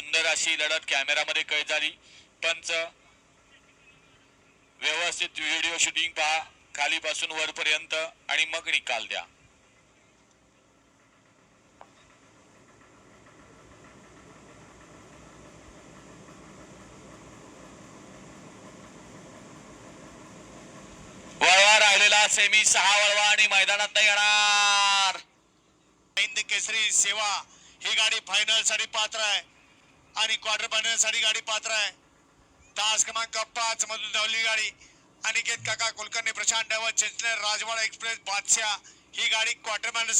सुंदर अशी लढत कॅमेरामध्ये कैद झाली. पंच व्यवस्थित व्हिडिओ शूटिंग पहा खालीपासून वरपर्यंत आणि मग निकाल द्या. वळवा राहिलेला सेमी 6 वळवा आणि मैदानात येणार. हिंद केसरी सेवा ही गाडी फायनल साठी पात्र आहे आणि क्वार्टर फायनल साठी गाडी पात्र आहे. तास क्रमांक 5 मधून धावली गाडी अनिकेत काका कुलकर्णी, प्रशांत डायवर, चिंचणे, राजवाडा एक्सप्रेस, बादशाह ही गाडी क्वार्टर फायनल